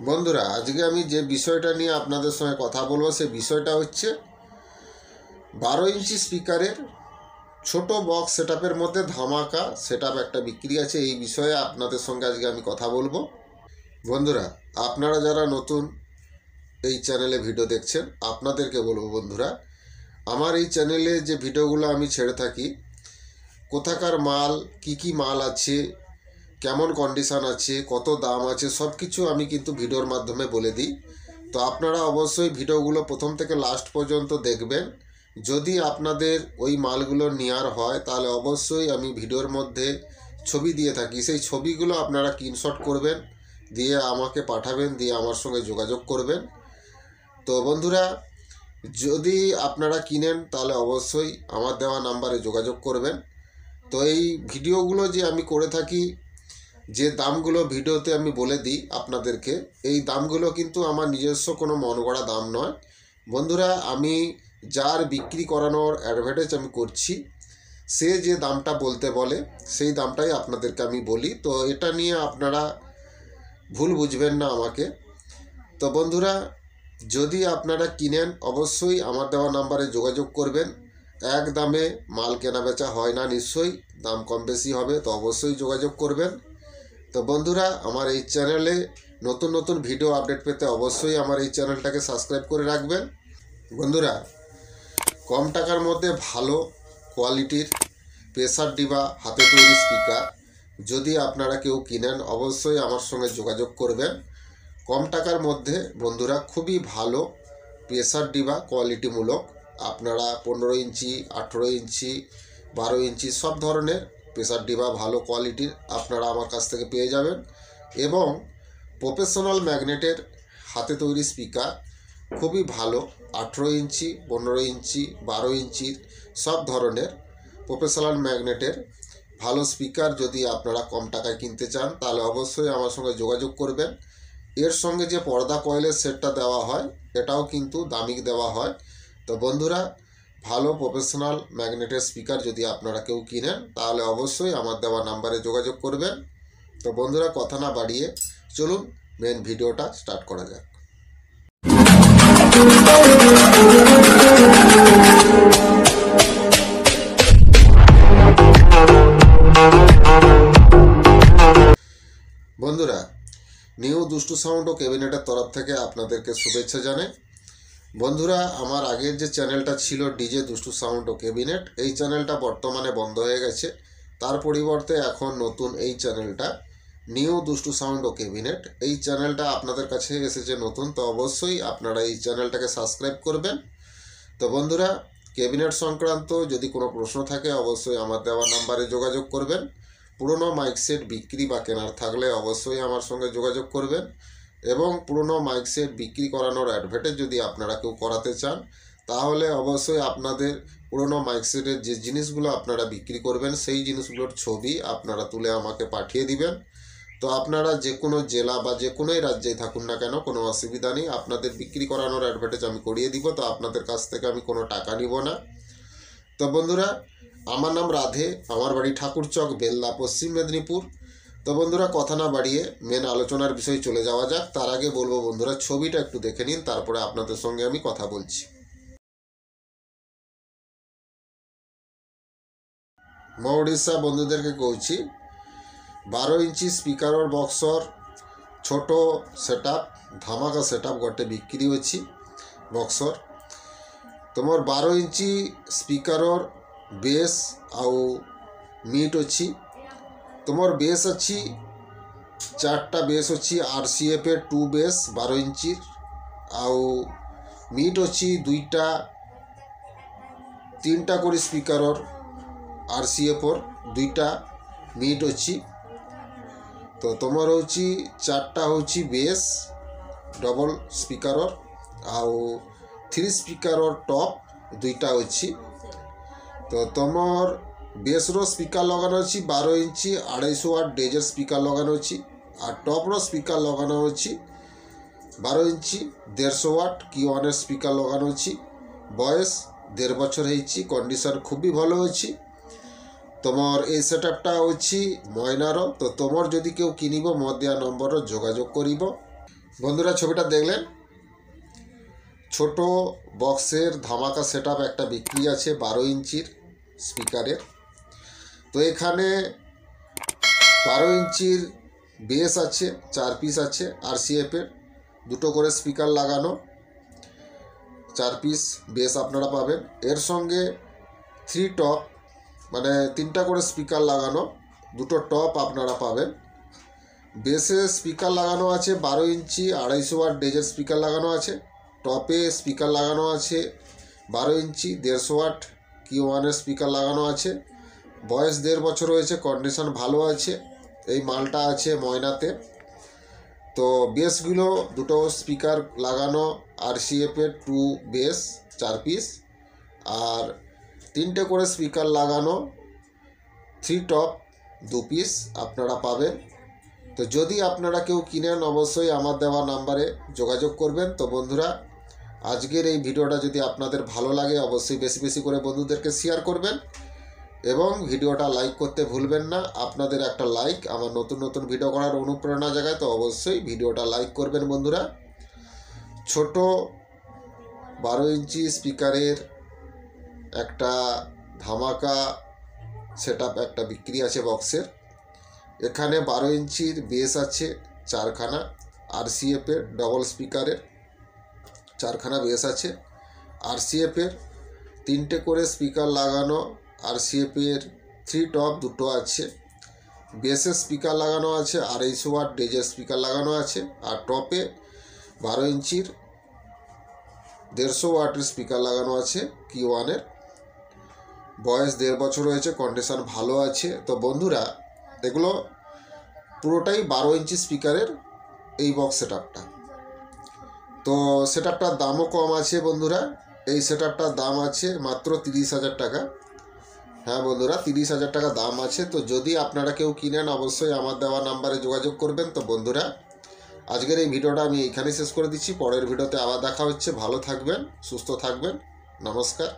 বন্ধুরা, আজকে আমি যে বিষয়টা নিয়ে আপনাদের সঙ্গে কথা বলবো সেই বিষয়টা হচ্ছে 12 ইঞ্চি স্পিকারের ছোট বক্স সেটআপের মধ্যে ধামাকা সেটআপ একটা বিক্রি আছে। এই বিষয়ে আপনাদের সঙ্গে আজকে আমি কথা বলবো। বন্ধুরা, আপনারা যারা নতুন এই চ্যানেলে ভিডিও দেখছেন আপনাদেরকে বলবো, বন্ধুরা, আমার এই চ্যানেলে যে ভিডিওগুলো আমি ছেড়ে থাকি, কোথাকার মাল, কি মাল আছে, কেমন কন্ডিশান আছে, কত দাম আছে, সব কিছু আমি কিন্তু ভিডিওর মাধ্যমে বলে দিই। তো আপনারা অবশ্যই ভিডিওগুলো প্রথম থেকে লাস্ট পর্যন্ত দেখবেন। যদি আপনাদের ওই মালগুলো নেওয়ার হয় তাহলে অবশ্যই আমি ভিডিওর মধ্যে ছবি দিয়ে থাকি, সেই ছবিগুলো আপনারা স্ক্রিনশট করবেন, দিয়ে আমাকে পাঠাবেন, দিয়ে আমার সঙ্গে যোগাযোগ করবেন। তো বন্ধুরা, যদি আপনারা কিনেন তাহলে অবশ্যই আমার দেওয়া নাম্বারে যোগাযোগ করবেন। তো এই ভিডিওগুলো যে আমি করে থাকি, যে দামগুলো ভিডিওতে আমি বলে দিই আপনাদেরকে, এই দামগুলো কিন্তু আমার নিজস্ব কোনো মন গড়া দাম নয়। বন্ধুরা, আমি যার বিক্রি করানোর অ্যাডভার্টাইজ আমি করছি, সে যে দামটা বলতে বলে সেই দামটাই আপনাদেরকে আমি বলি। তো এটা নিয়ে আপনারা ভুল বুঝবেন না আমাকে। তো বন্ধুরা, যদি আপনারা কিনেন অবশ্যই আমার দেওয়া নাম্বারে যোগাযোগ করবেন। এক দামে মাল কেনা বেচা হয় না, নিশ্চয়ই দাম কম বেশি হবে, তো অবশ্যই যোগাযোগ করবেন। তো বন্ধুরা, আমার এই চ্যানেলে নতুন নতুন ভিডিও আপডেট পেতে অবশ্যই আমার এই চ্যানেলটাকে সাবস্ক্রাইব করে রাখবেন। বন্ধুরা, কম টাকার মধ্যে ভালো কোয়ালিটির প্রেসার ডিবা হাতে তৈরি স্পিকার যদি আপনারা কেউ কিনেন অবশ্যই আমার সঙ্গে যোগাযোগ করবেন। কম টাকার মধ্যে বন্ধুরা খুবই ভালো প্রেসার ডিবা কোয়ালিটিমূলক আপনারা 15 ইঞ্চি, 18 ইঞ্চি, 12 ইঞ্চি সব ধরনের প্রেসার ডিবা ভালো কোয়ালিটির আপনারা আমার কাছ থেকে পেয়ে যাবেন। এবং প্রফেশনাল ম্যাগনেটের হাতে তৈরি স্পিকার খুবই ভালো 18 ইঞ্চি, 15 ইঞ্চি, 12 ইঞ্চির সব ধরনের প্রফেশনাল ম্যাগনেটের ভালো স্পিকার যদি আপনারা কম টাকায় কিনতে চান তাহলে অবশ্যই আমার সঙ্গে যোগাযোগ করবেন। এর সঙ্গে যে পর্দা কয়েলের সেটটা দেওয়া হয় এটাও কিন্তু দামি দেওয়া হয়। তো বন্ধুরা, ভালো প্রফেশনাল ম্যাগনেটের স্পিকার যদি আপনারা কেউ কিনেন তাহলে অবশ্যই আমার দেওয়া নাম্বারে যোগাযোগ করবেন। তো বন্ধুরা, কথা না বাড়িয়ে চলুন মেন ভিডিওটা স্টার্ট করা যাক। বন্ধুরা, নিউ দুষ্টু সাউন্ড ও ক্যাবিনেটের তরফ থেকে আপনাদেরকে শুভেচ্ছা জানাই। বন্ধুরা, আমার আগের যে চ্যানেলটা ছিল ডিজে দুষ্টু সাউন্ড ও ক্যাবিনেট, এই চ্যানেলটা বর্তমানে বন্ধ হয়ে গেছে। তার পরিবর্তে এখন নতুন এই চ্যানেলটা নিউ দুষ্টু সাউন্ড ও ক্যাবিনেট, এই চ্যানেলটা আপনাদের কাছে এসেছে নতুন। তো অবশ্যই আপনারা এই চ্যানেলটাকে সাবস্ক্রাইব করবেন। তো বন্ধুরা, ক্যাবিনেট সংক্রান্ত যদি কোনো প্রশ্ন থাকে অবশ্যই আমার দেওয়া নাম্বারে যোগাযোগ করবেন। পুরনো মাইক সেট বিক্রি বা কেনার থাকলে অবশ্যই আমার সঙ্গে যোগাযোগ করবেন। এবং পুরনো মাইক সেট বিক্রি করানোর অ্যাডভার্টাইজ যদি আপনারা কেউ করাতে চান তাহলে অবশ্যই আপনাদের পুরনো মাইক সেটের যে জিনিসগুলো আপনারা বিক্রি করবেন সেই জিনিসগুলোর ছবি আপনারা তুলে আমাকে পাঠিয়ে দিবেন। তো আপনারা যে কোনো জেলা বা যে কোনোই রাজ্যেই থাকুন না কেন কোনো অসুবিধা নেই, আপনাদের বিক্রি করানোর অ্যাডভার্টাইজ আমি করিয়ে দিব। তো আপনাদের কাছ থেকে আমি কোনো টাকা নিব না। তো বন্ধুরা, আমার নাম রাধে, আমার বাড়ি ঠাকুরচক, বেল্লা, পশ্চিম মেদিনীপুর। তো বন্ধুরা, কথা না বাড়িয়ে মেন আলোচনার বিষয়ে চলে যাওয়া যাক। তার আগে বলবো বন্ধুরা, ছবিটা একটু দেখে নিন, তারপরে আপনাদের সঙ্গে আমি কথা বলছি। ମୋ ଓଡ଼ିଶା ବନ୍ଧୁদেরকে কହୁছি 12 ইঞ্চি স্পিকারর বক্সর ছোট সেটআপ ধামাকা সেটআপ গোটে বিক্রি অছি বক্সর। তোমার 12 ইঞ্চি স্পিকারর বেস আউ মিট অছি। তোমার বেস অছি 4টা বেস অছি RCF এর 2 বেস 12 ইঞ্চির, আউ মিট অছি 2টা 3টা করে স্পিকারর RCF ওর 2টা মিট অছি। তো তোমার হচ্ছে 4টা হচ্ছে বেস ডবল স্পিকারর, আউ 3 স্পিকারর টপ 2টা অছি। তো তোমার বেসর স্পিকার লাগানো অছি 12 ইঞ্চি 250 ওয়াট ডেজের স্পিকার লাগানো অছি, আর টপর স্পিকার লাগানো অছি 12 ইঞ্চি 150 ওয়াট কি ওয়ানের স্পিকার লাগানো অছি। বয়স 1.5 বছর হয়েছি, কন্ডিশন খুবই ভালো অছি। তোমার এই সেটআপটা হচ্ছে ময়নার। তো তোমার যদি কেউ কিনিব মোর দেওয়া নম্বর যোগাযোগ করিব। বন্ধুরা ছবিটা দেখলেন, ছোট বক্সের ধামাকা সেটআপ একটা বিক্রি আছে 12 ইঞ্চির স্পিকারের। তো এখানে 12 ইঞ্চির বেস আছে, 4 পিস আছে আরসিএফের, দুটো করে স্পিকার লাগানো 4 পিস বেস আপনারা পাবেন। এর সঙ্গে 3 টপ মানে 3টা করে স্পিকার লাগানো দুটো টপ আপনারা পাবেন। বেসে স্পিকার লাগানো আছে 12 ইঞ্চি 250 ওয়াট ডেজের স্পিকার লাগানো আছে। টপে স্পিকার লাগানো আছে 12 ইঞ্চি 150 ওয়াট Q1-এর স্পিকার লাগানো আছে। বয়স 1.5 বছর হয়েছে, কন্ডিশন ভালো আছে। এই মালটা আছে ময়নাতে। তো বেসগুলো দুটো স্পিকার লাগানো আরসিএফের 2 বেস 4 পিস, আর 3টে করে স্পিকার লাগানো 3 টপ 2 পিস আপনারা পাবেন। তো যদি আপনারা কেউ কিনেন অবশ্যই আমার দেওয়া নাম্বারে যোগাযোগ করবেন। তো বন্ধুরা আজকের এই ভিডিওটা যদি আপনাদের ভালো লাগে অবশ্যই বেশি বেশি করে বন্ধুদেরকে শেয়ার করবেন এবং ভিডিওটা লাইক করতে ভুলবেন না। আপনাদের একটা লাইক আমার নতুন নতুন ভিডিও করার অনুপ্রেরণা জাগায়। তো অবশ্যই ভিডিওটা লাইক করবেন বন্ধুরা। ছোট 12 ইঞ্চি স্পিকারের একটা ধামাকা সেটআপ একটা বিক্রি আছে বক্সের। এখানে 12 ইঞ্চির বেস আছে 4খানা, আরসিএফের ডবল স্পিকারের 4খানা বেস আছে, আরসিএফের 3টে করে স্পিকার লাগানো, আরসিএফের 3 টপ দুটো আছে, বেসের স্পিকার লাগানো আছে 250 ওয়াট ডেজের স্পিকার লাগানো আছে, আর টপে 12 ইঞ্চির 150 ওয়াটের স্পিকার লাগানো আছে Q1-এর। বয়স 1.5 বছর হয়েছে, কন্ডিশন ভালো আছে। তো বন্ধুরা এগুলো পুরোটাই 12 ইঞ্চি স্পিকারের এই বক্স সেটআপটা। তো সেটআপটার দামও কম আছে বন্ধুরা। এই সেটআপটার দাম আছে মাত্র 30,000 টাকা। হ্যাঁ বন্ধুরা 30,000 টাকা দাম আছে। তো যদি আপনারা কেউ কিনেন অবশ্যই আমার দেওয়া নাম্বারে যোগাযোগ করবেন। তো বন্ধুরা আজকের এই ভিডিওটা আমি এইখানেই শেষ করে দিচ্ছি। পরের ভিডিওতে আবার দেখা হচ্ছে। ভালো থাকবেন, সুস্থ থাকবেন, নমস্কার।